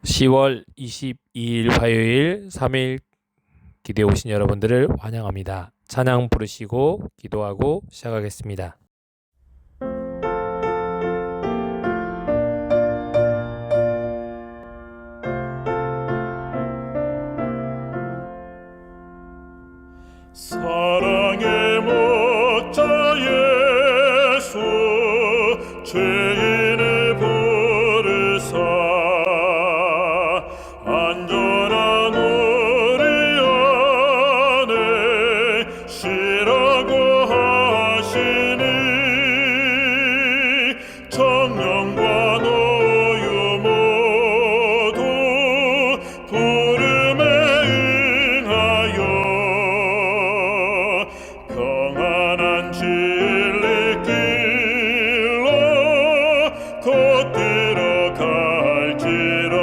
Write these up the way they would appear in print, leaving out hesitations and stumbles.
10월 22일 화요일 3일 기도에 오신 여러분들을 환영합니다. 찬양 부르시고 기도하고 시작하겠습니다. 사랑의 목자 예수 죄인을 부르사 안전한 우리 안에 쉬라고 하시니 청년과 노유 모두 부름에 응하여 평안한 진리길로 곧 들어갈지라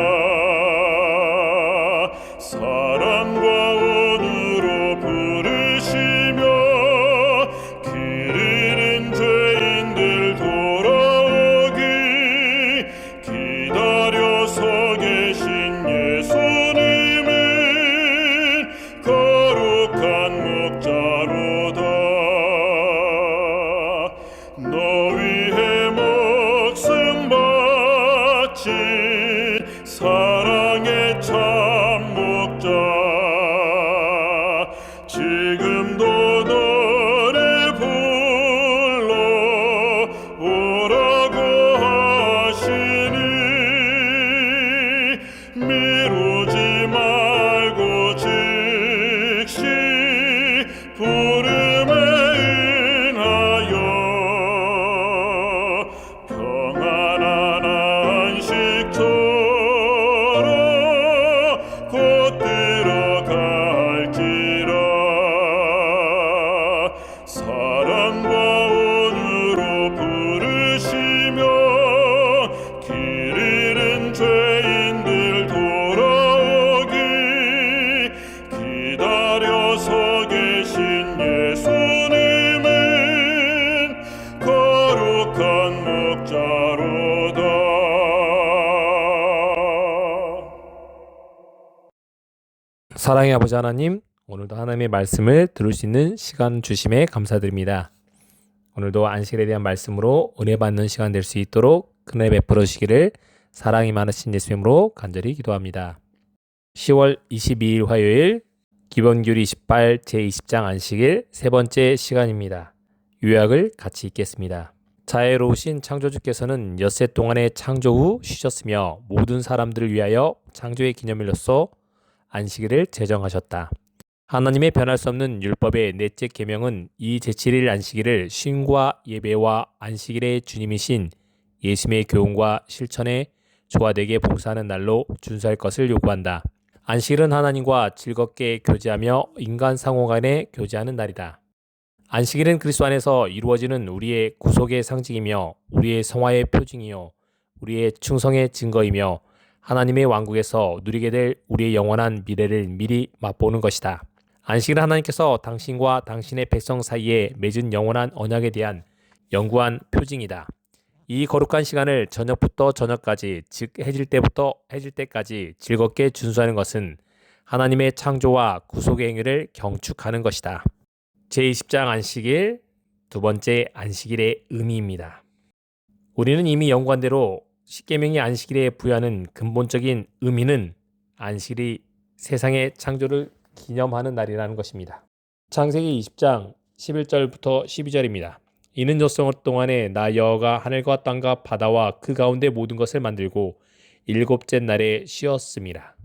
사랑과 온유로 부르시며 길 잃은 죄인들 돌아오기 기다려 서 계신 예수님은 거룩한 목자로다. 너 위해 목숨 바친 사랑의 참 목자 지금도 너를 불러 오라고 하시니 미루지 말고 즉시 부름에 응하여 평안한 안식처로 곧 들어갈지라 사랑과 온유로 부르시며 길 잃은 죄인들 돌아오기 기다려 서 계신 예수님은 거룩한 목자로다. 사랑의 아버지 하나님, 오늘도 하나님의 말씀을 들을 수 있는 시간 주심에 감사드립니다. 오늘도 안식일에 대한 말씀으로 은혜 받는 시간 될 수 있도록 은혜 베풀어 주시기를 사랑이 많으신 예수님으로 간절히 기도합니다. 10월 22일 화요일 기본규리 28 제20장 안식일 세 번째 시간입니다. 요약을 같이 읽겠습니다. 자애로우신 창조주께서는 엿새 동안의 창조 후 쉬셨으며 모든 사람들을 위하여 창조의 기념일로서 안식일을 제정하셨다. 하나님의 변할 수 없는 율법의 넷째 계명은 이 제7일 안식일을 쉼과 예배와 안식일의 주님이신 예수님의 교훈과 실천에 조화되게 봉사하는 날로 준수할 것을 요구한다. 안식일은 하나님과 즐겁게 교제하며 인간 상호 간에 교제하는 날이다. 안식일은 그리스도 안에서 이루어지는 우리의 구속의 상징이며 우리의 성화의 표징이요 우리의 충성의 증거이며 하나님의 왕국에서 누리게 될 우리의 영원한 미래를 미리 맛보는 것이다. 안식일은 하나님께서 당신과 당신의 백성 사이에 맺은 영원한 언약에 대한 영구한 표징이다. 이 거룩한 시간을 저녁부터 저녁까지, 즉 해질 때부터 해질 때까지 즐겁게 준수하는 것은 하나님의 창조와 구속의 행위를 경축하는 것이다. 제20장 안식일, 두 번째 안식일의 의미입니다. 우리는 이미 연구한 대로 십계명이 안식일에 부여하는 근본적인 의미는 안식일이 세상의 창조를 기념하는 날이라는 것입니다. 창세기 20장 11절부터 12절입니다. 이는 엿새 동안에 나 여호와가 하늘과 땅과 바다와 그 가운데 모든 것을 만들고 일곱째 날에 쉬었습니다.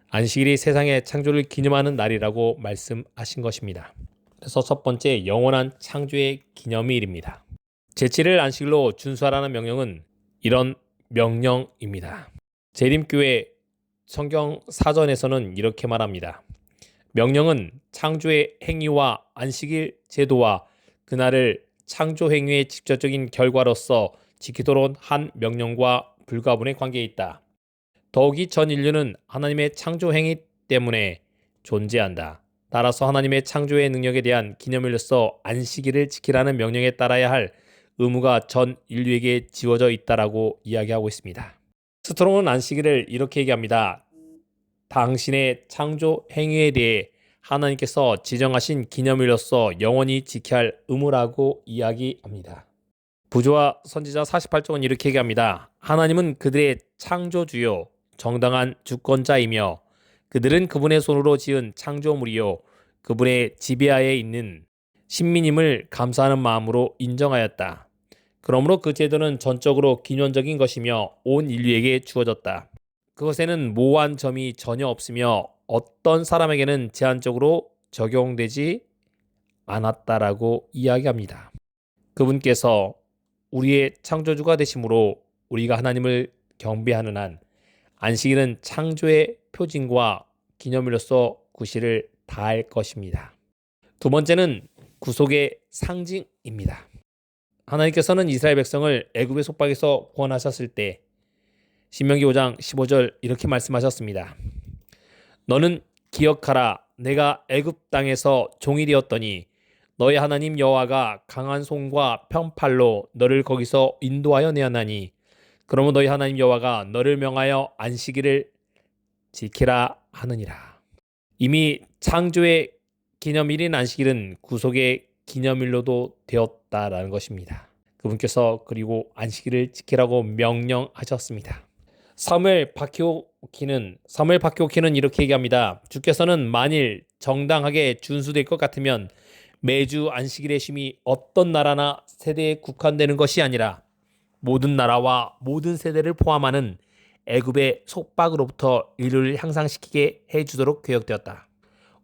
안식일이 세상의 창조를 기념하는 날이라고 말씀하신 것입니다. 그래서 첫 번째 영원한 창조의 기념일입니다. 제7일 안식일로 준수하라는 명령은 이런 명령입니다. 재림교회 성경 사전에서는 이렇게 말합니다. 명령은 창조의 행위와 안식일 제도와 그날을 창조 행위의 직접적인 결과로서 지키도록 한 명령과 불가분의 관계에 있다. 더욱이 전 인류는 하나님의 창조 행위 때문에 존재한다. 따라서 하나님의 창조의 능력에 대한 기념일로서 안식일을 지키라는 명령에 따라야 할 의무가 전 인류에게 지워져 있다라고 이야기하고 있습니다. 스트롱은 안식일을 이렇게 얘기합니다. 당신의 창조 행위에 대해 하나님께서 지정하신 기념일로서 영원히 지켜야 할 의무라고 이야기합니다. 부조와 선지자 48쪽은 이렇게 얘기합니다. 하나님은 그들의 창조주요 정당한 주권자이며 그들은 그분의 손으로 지은 창조물이요 그분의 지배하에 있는 신민임을 감사하는 마음으로 인정하였다. 그러므로 그 제도는 전적으로 기념적인 것이며 온 인류에게 주어졌다. 그것에는 모호한 점이 전혀 없으며 어떤 사람에게는 제한적으로 적용되지 않았다라고 이야기합니다. 그분께서 우리의 창조주가 되심으로 우리가 하나님을 경배하는 한 안식일은 창조의 표징과 기념일로서 구실을 다할 것입니다. 두 번째는 구속의 상징입니다. 하나님께서는 이스라엘 백성을 애굽의 속박에서 구원하셨을 때 신명기 5장 15절 이렇게 말씀하셨습니다. 너는 기억하라 내가 애굽 땅에서 종이 되었더니 너의 하나님 여호와가 강한 손과 편팔로 너를 거기서 인도하여 내었나니 그러면 너희 하나님 여호와가 너를 명하여 안식일을 지키라 하느니라. 이미 창조의 기념일인 안식일은 구속의 기념일로도 되었다라는 것입니다. 그분께서 그리고 안식일을 지키라고 명령하셨습니다. 사무엘 박히오키는 이렇게 얘기합니다. 주께서는 만일 정당하게 준수될 것 같으면 매주 안식일의 쉼이 어떤 나라나 세대에 국한되는 것이 아니라 모든 나라와 모든 세대를 포함하는 애굽의 속박으로부터 인류를 향상시키게 해주도록 계획되었다.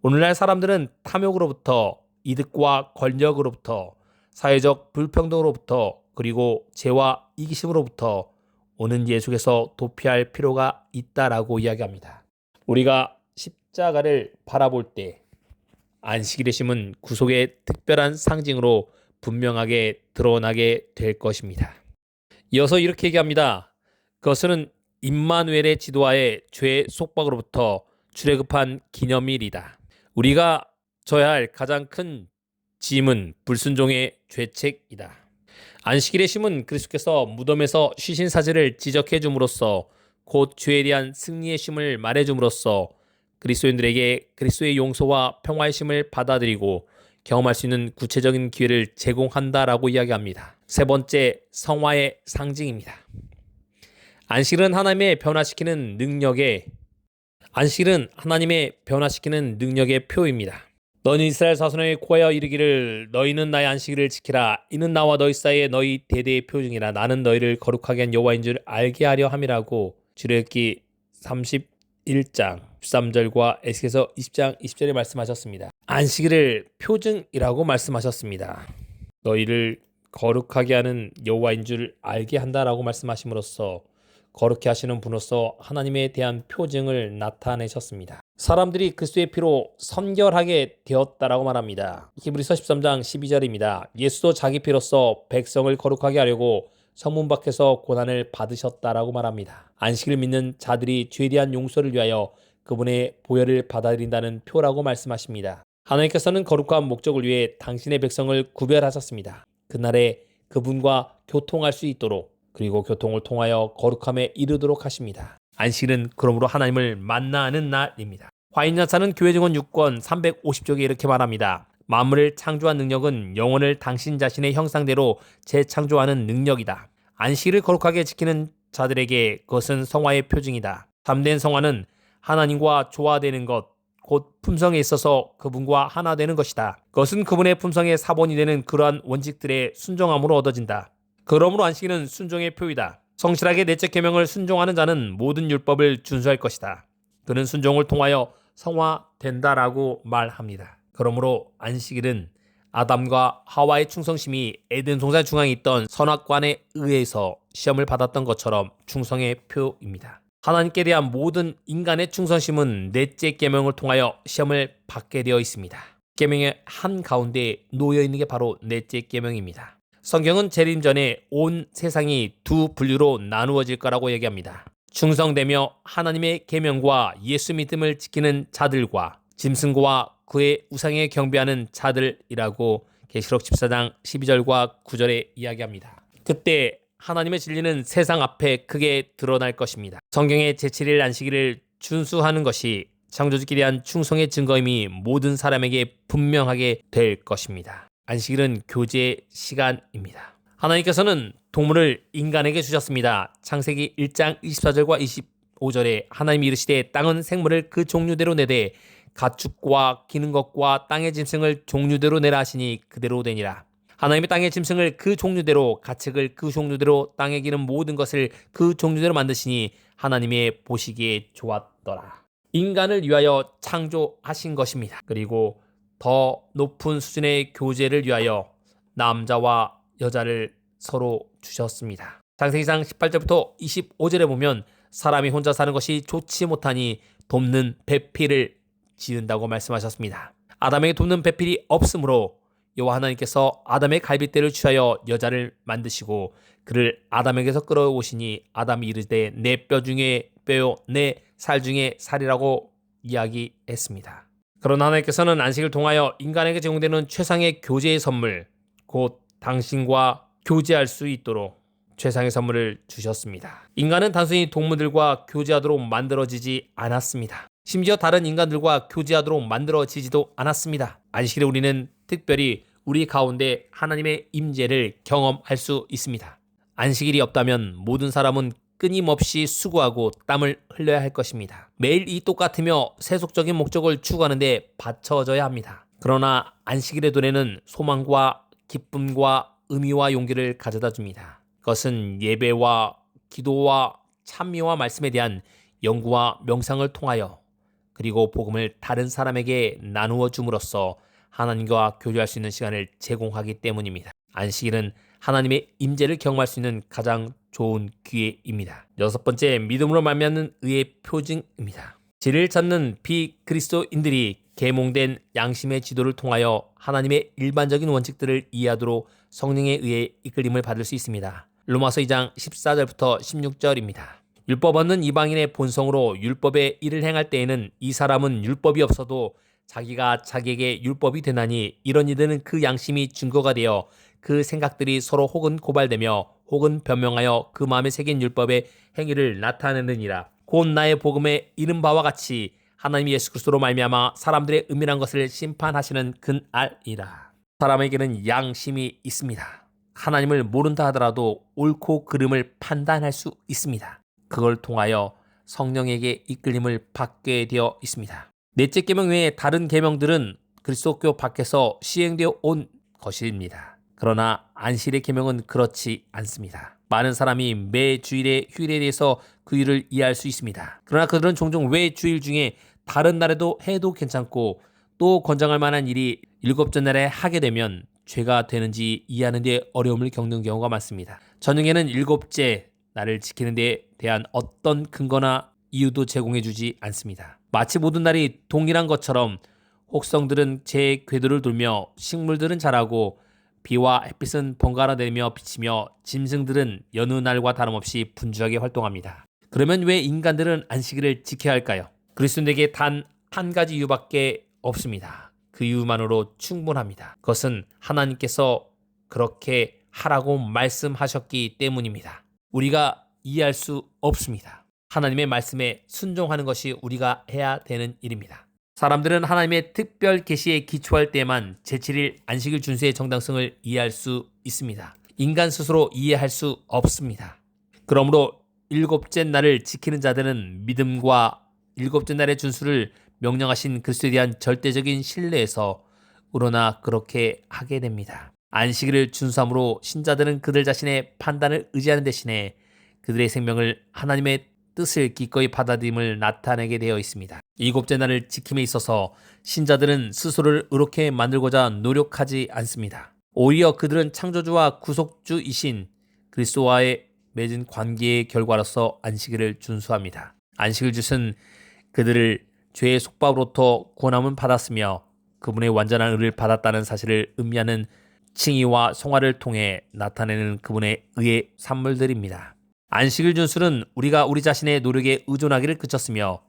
오늘날 사람들은 탐욕으로부터 이득과 권력으로부터 사회적 불평등으로부터 그리고 죄와 이기심으로부터 오는 예수께서 도피할 필요가 있다라고 이야기합니다. 우리가 십자가를 바라볼 때 안식일의 쉼은 구속의 특별한 상징으로 분명하게 드러나게 될 것입니다. 이어서 이렇게 얘기합니다. 그것은 임마누엘의 지도하에 죄의 속박으로부터 출애굽한 기념일이다. 우리가 져야 할 가장 큰 짐은 불순종의 죄책이다. 안식일의 쉼은 그리스도께서 무덤에서 쉬신 사실을 지적해 줌으로써 곧 죄에 대한 승리의 쉼을 말해 줌으로써 그리스도인들에게 그리스도의 용서와 평화의 쉼을 받아들이고 경험할 수 있는 구체적인 기회를 제공한다라고 이야기합니다. 세 번째, 성화의 상징입니다. 안식일은 하나님의 변화시키는 능력의 표입니다. 너는 이스라엘 자손에게 고하여 이르기를 너희는 나의 안식일을 지키라. 이는 나와 너희 사이에 너희 대대의 표징이라. 나는 너희를 거룩하게 한 여호와인 줄 알게 하려 함이라고 출애굽기 31장 13절과 에스겔서 20장 20절에 말씀하셨습니다. 안식일을 표징이라고 말씀하셨습니다. 너희를 거룩하게 하는 여호와인 줄 알게 한다라고 말씀하심으로써 거룩히 하시는 분으로서 하나님에 대한 표징을 나타내셨습니다. 사람들이 그리스도의 피로 선결하게 되었다라고 말합니다. 히브리서 13장 12절입니다. 예수도 자기 피로써 백성을 거룩하게 하려고 성문 밖에서 고난을 받으셨다라고 말합니다. 안식을 믿는 자들이 죄에 대한 용서를 위하여 그분의 보혈을 받아들인다는 표라고 말씀하십니다. 하나님께서는 거룩한 목적을 위해 당신의 백성을 구별하셨습니다. 그날에 그분과 교통할 수 있도록 그리고 교통을 통하여 거룩함에 이르도록 하십니다. 안식일은 그러므로 하나님을 만나는 날입니다. 화인야차는 교회 증언 6권 350쪽에 이렇게 말합니다. 만물을 창조한 능력은 영혼을 당신 자신의 형상대로 재창조하는 능력이다. 안식일을 거룩하게 지키는 자들에게 그것은 성화의 표징이다. 참된 성화는 하나님과 조화되는 것, 곧 품성에 있어서 그분과 하나 되는 것이다. 그것은 그분의 품성의 사본이 되는 그러한 원칙들의 순종함으로 얻어진다. 그러므로 안식일은 순종의 표이다. 성실하게 넷째 계명을 순종하는 자는 모든 율법을 준수할 것이다. 그는 순종을 통하여 성화된다라고 말합니다. 그러므로 안식일은 아담과 하와의 충성심이 에덴 동산 중앙에 있던 선악관에 의해서 시험을 받았던 것처럼 충성의 표입니다. 하나님께 대한 모든 인간의 충성심은 넷째 계명을 통하여 시험을 받게 되어 있습니다. 계명의 한 가운데 놓여 있는 게 바로 넷째 계명입니다. 성경은 재림 전에 온 세상이 두 분류로 나누어질 거라고 얘기합니다. 충성되며 하나님의 계명과 예수 믿음을 지키는 자들과 짐승과 그의 우상에 경배하는 자들이라고 계시록 14장 12절과 9절에 이야기합니다. 그때 하나님의 진리는 세상 앞에 크게 드러날 것입니다. 성경의 제7일 안식일을 준수하는 것이 창조주께 대한 충성의 증거임이 모든 사람에게 분명하게 될 것입니다. 안식일은 교제의 시간입니다. 하나님께서는 동물을 인간에게 주셨습니다. 창세기 1장 24절과 25절에 하나님이 이르시되 땅은 생물을 그 종류대로 내되 가축과 기는 것과 땅의 짐승을 종류대로 내라 하시니 그대로 되니라. 하나님이 땅의 짐승을 그 종류대로 가축을 그 종류대로 땅에 기는 모든 것을 그 종류대로 만드시니 하나님의 보시기에 좋았더라. 인간을 위하여 창조하신 것입니다. 그리고 더 높은 수준의 교제를 위하여 남자와 여자를 서로 주셨습니다. 창세기상 18절부터 25절에 보면 사람이 혼자 사는 것이 좋지 못하니 돕는 배필을 지은다고 말씀하셨습니다. 아담에게 돕는 배필이 없으므로 여호와 하나님께서 아담의 갈빗대를 취하여 여자를 만드시고 그를 아담에게서 끌어오시니 아담이 이르되 내 뼈 중에 뼈요 내 살 중에 살이라고 이야기했습니다. 그러나 하나님께서는 안식을 통하여 인간에게 제공되는 최상의 교제의 선물, 곧 당신과 교제할 수 있도록 최상의 선물을 주셨습니다. 인간은 단순히 동물들과 교제하도록 만들어지지 않았습니다. 심지어 다른 인간들과 교제하도록 만들어지지도 않았습니다. 안식일에 우리는 특별히 우리 가운데 하나님의 임재를 경험할 수 있습니다. 안식일이 없다면 모든 사람은 끊임없이 수고하고 땀을 흘려야 할 것입니다. 매일 이 똑같으며 세속적인 목적을 추구하는데 바쳐져야 합니다. 그러나 안식일의 도래는 소망과 기쁨과 의미와 용기를 가져다 줍니다. 그것은 예배와 기도와 찬미와 말씀에 대한 연구와 명상을 통하여 그리고 복음을 다른 사람에게 나누어 줌으로써 하나님과 교류할 수 있는 시간을 제공하기 때문입니다. 안식일은 하나님의 임재를 경험할 수 있는 가장 좋은 기회입니다. 여섯 번째, 믿음으로 말미암는 의의 표징입니다. 진리를 찾는 비그리스도인들이 계몽된 양심의 지도를 통하여 하나님의 일반적인 원칙들을 이해하도록 성령에 의해 이끌림을 받을 수 있습니다. 로마서 2장 14절부터 16절입니다. 율법 없는 이방인의 본성으로 율법의 일을 행할 때에는 이 사람은 율법이 없어도 자기가 자기에게 율법이 되나니 이런 이들은 그 양심이 증거가 되어 그 생각들이 서로 혹은 고발되며 혹은 변명하여 그 마음에 새긴 율법의 행위를 나타내느니라. 곧 나의 복음에 이른 바와 같이 하나님 예수 그리스도로 말미암아 사람들의 은밀한 것을 심판하시는 그날이라. 사람에게는 양심이 있습니다. 하나님을 모른다 하더라도 옳고 그름을 판단할 수 있습니다. 그걸 통하여 성령에게 이끌림을 받게 되어 있습니다. 넷째 계명 외에 다른 계명들은 그리스도교 밖에서 시행되어 온 것입니다. 그러나 안식일의 계명은 그렇지 않습니다. 많은 사람이 매 주일의 휴일에 대해서 그 일을 이해할 수 있습니다. 그러나 그들은 종종 왜 주일 중에 다른 날에도 해도 괜찮고 또 권장할 만한 일이 일곱째 날에 하게 되면 죄가 되는지 이해하는 데 어려움을 겪는 경우가 많습니다. 전능에는 일곱째 날을 지키는 데 대한 어떤 근거나 이유도 제공해 주지 않습니다. 마치 모든 날이 동일한 것처럼 혹성들은 제 궤도를 돌며 식물들은 자라고 비와 햇빛은 번갈아 내리며 비치며 짐승들은 여느 날과 다름없이 분주하게 활동합니다. 그러면 왜 인간들은 안식일을 지켜야 할까요? 그리스도인에게 단 한 가지 이유밖에 없습니다. 그 이유만으로 충분합니다. 그것은 하나님께서 그렇게 하라고 말씀하셨기 때문입니다. 우리가 이해할 수 없습니다. 하나님의 말씀에 순종하는 것이 우리가 해야 되는 일입니다. 사람들은 하나님의 특별 계시에 기초할 때만 제7일 안식일 준수의 정당성을 이해할 수 있습니다. 인간 스스로 이해할 수 없습니다. 그러므로 일곱째 날을 지키는 자들은 믿음과 일곱째 날의 준수를 명령하신 그리스도에 대한 절대적인 신뢰에서 우러나 그렇게 하게 됩니다. 안식일을 준수함으로 신자들은 그들 자신의 판단을 의지하는 대신에 그들의 생명을 하나님의 뜻을 기꺼이 받아들임을 나타내게 되어 있습니다. 일곱째 날을 지킴에 있어서 신자들은 스스로를 의롭게 만들고자 노력하지 않습니다. 오히려 그들은 창조주와 구속주이신 그리스도와의 맺은 관계의 결과로서 안식일을 준수합니다. 안식일 주신 그들을 죄의 속박으로부터 구원함을 받았으며 그분의 완전한 의를 받았다는 사실을 의미하는 칭의와 성화를 통해 나타내는 그분의 의의 산물들입니다. 안식일 준수는 우리가 우리 자신의 노력에 의존하기를 그쳤으며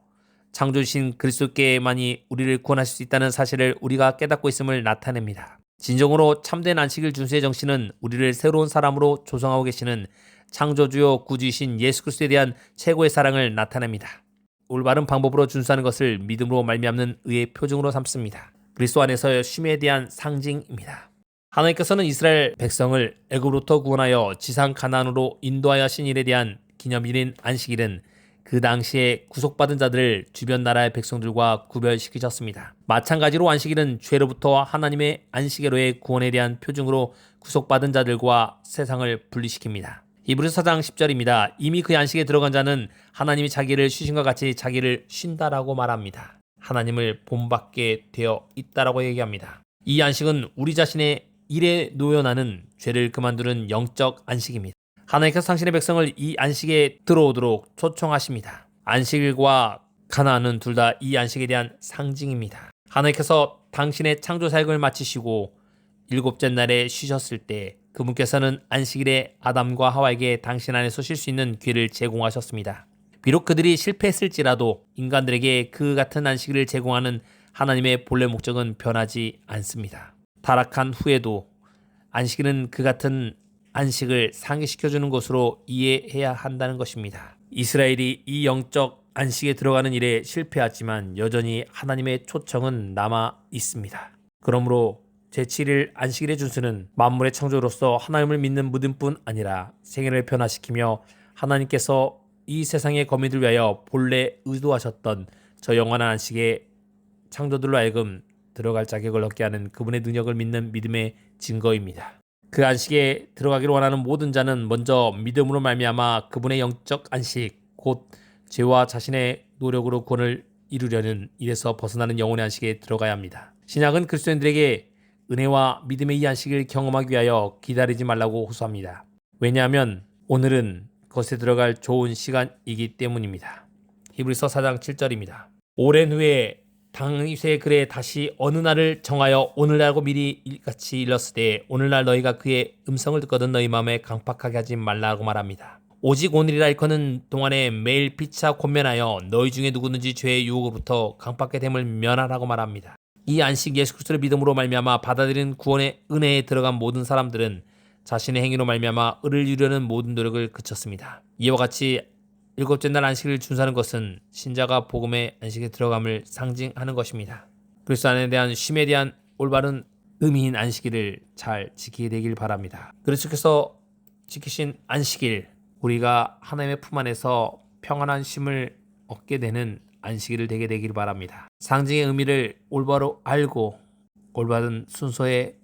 창조주신 그리스도께만이 우리를 구원하실 수 있다는 사실을 우리가 깨닫고 있음을 나타냅니다. 진정으로 참된 안식일 준수의 정신은 우리를 새로운 사람으로 조성하고 계시는 창조주요 구주이신 예수 그리스도에 대한 최고의 사랑을 나타냅니다. 올바른 방법으로 준수하는 것을 믿음으로 말미암는 의의 표징으로 삼습니다. 그리스도 안에서의 쉼에 대한 상징입니다. 하나님께서는 이스라엘 백성을 애굽으로부터 구원하여 지상 가나안으로 인도하여 하신 일에 대한 기념일인 안식일은 그 당시에 구속받은 자들을 주변 나라의 백성들과 구별시키셨습니다. 마찬가지로 안식일은 죄로부터 하나님의 안식일로의 구원에 대한 표징으로 구속받은 자들과 세상을 분리시킵니다. 히브리서 4장 10절입니다. 이미 그 안식에 들어간 자는 하나님이 자기를 쉬신과 같이 자기를 쉰다라고 말합니다. 하나님을 본받게 되어 있다라고 얘기합니다. 이 안식은 우리 자신의 일에 노연하는 죄를 그만두는 영적 안식입니다. 하나님께서 당신의 백성을 이 안식에 들어오도록 초청하십니다. 안식일과 가나안은 둘 다 이 안식에 대한 상징입니다. 하나님께서 당신의 창조 사역을 마치시고 일곱째 날에 쉬셨을 때 그분께서는 안식일에 아담과 하와에게 당신 안에서 쉴 수 있는 기회를 제공하셨습니다. 비록 그들이 실패했을지라도 인간들에게 그 같은 안식일을 제공하는 하나님의 본래 목적은 변하지 않습니다. 타락한 후에도 안식일은 그 같은 안식을 상기시켜주는 것으로 이해해야 한다는 것입니다. 이스라엘이 이 영적 안식에 들어가는 일에 실패하지만 여전히 하나님의 초청은 남아 있습니다. 그러므로 제7일 안식일의 준수는 만물의 창조로서 하나님을 믿는 믿음뿐 아니라 생애를 변화시키며 하나님께서 이 세상의 거민들 위하여 본래 의도하셨던 저 영원한 안식에 창조들로 하여금 들어갈 자격을 얻게 하는 그분의 능력을 믿는 믿음의 증거입니다. 그 안식에 들어가기를 원하는 모든 자는 먼저 믿음으로 말미암아 그분의 영적 안식, 곧 죄와 자신의 노력으로 구원을 이루려는 일에서 벗어나는 영혼의 안식에 들어가야 합니다. 신약은 그리스도인들에게 은혜와 믿음의 이 안식을 경험하기 위하여 기다리지 말라고 호소합니다. 왜냐하면 오늘은 그것에 들어갈 좋은 시간이기 때문입니다. 히브리서 4장 7절입니다. 오랜 후에 다윗의 글에 다시 어느 날을 정하여 오늘날고 미리 같이 일렀을 때 오늘날 너희가 그의 음성을 듣거든 너희 마음에 강팍하게 하지 말라고 말합니다. 오직 오늘이라 일컫는 동안에 매일 피차 권면하여 너희 중에 누구든지 죄의 유혹으로부터 강팍하게 됨을 면하라고 말합니다. 이 안식 예수 그리스도를 믿음으로 말미암아 받아들인 구원의 은혜에 들어간 모든 사람들은 자신의 행위로 말미암아 의를 이루려는 모든 노력을 그쳤습니다. 이와 같이 일곱째 날 안식을 준수하는 것은 신자가 복음의 안식에 들어감을 상징하는 것입니다. 그리스도 안에 대한 쉼에 대한 올바른 의미인 안식일을 잘 지키게 되길 바랍니다. 그리스도께서 지키신 안식일, 우리가 하나님의 품 안에서 평안한 쉼을 얻게 되는 안식일을 되게 되길 바랍니다. 상징의 의미를 올바로 알고 올바른 순서에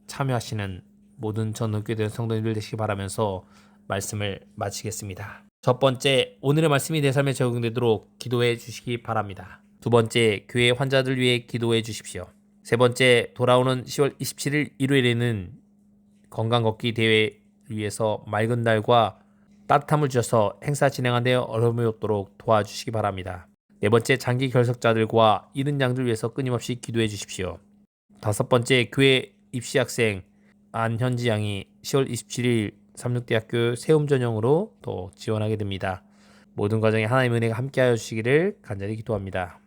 참여하시는 모든 전도교회 성도님들 되시기 바라면서 말씀을 마치겠습니다. 첫 번째, 오늘의 말씀이 내 삶에 적용되도록 기도해 주시기 바랍니다. 두 번째, 교회 환자들 위해 기도해 주십시오. 세 번째, 돌아오는 10월 27일 일요일에는 건강 걷기 대회를 위해서 맑은 날과 따뜻함을 주셔서 행사 진행하는 데 어려움이 없도록 도와주시기 바랍니다. 네 번째, 장기 결석자들과 잃은 양들 위해서 끊임없이 기도해 주십시오. 다섯 번째, 교회 입시 학생 안현지 양이 10월 27일 삼육대학교 세움 전형으로 또 지원하게 됩니다. 모든 과정에 하나님의 은혜가 함께하여 주시기를 간절히 기도합니다.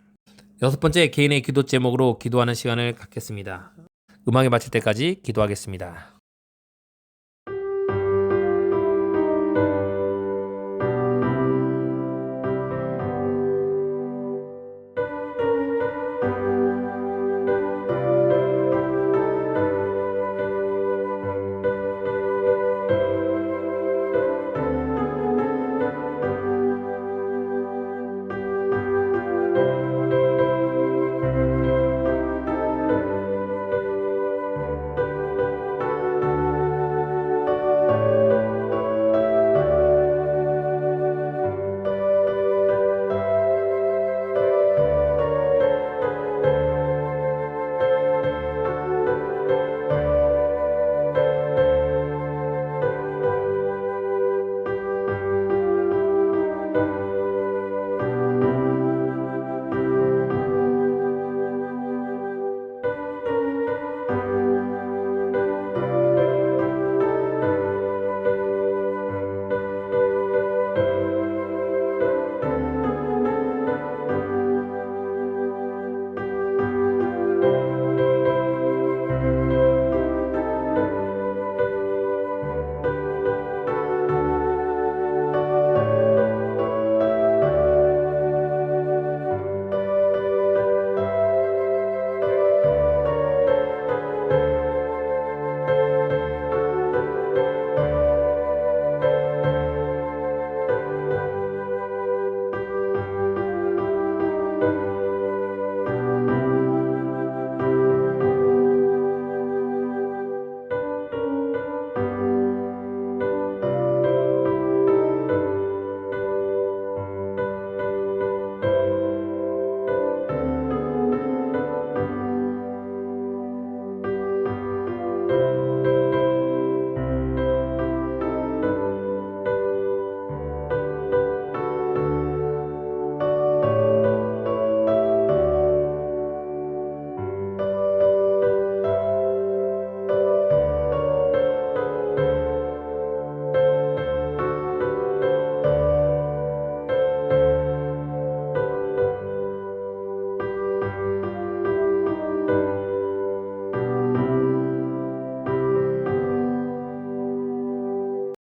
여섯 번째, 개인의 기도 제목으로 기도하는 시간을 갖겠습니다. 음악에 마칠 때까지 기도하겠습니다.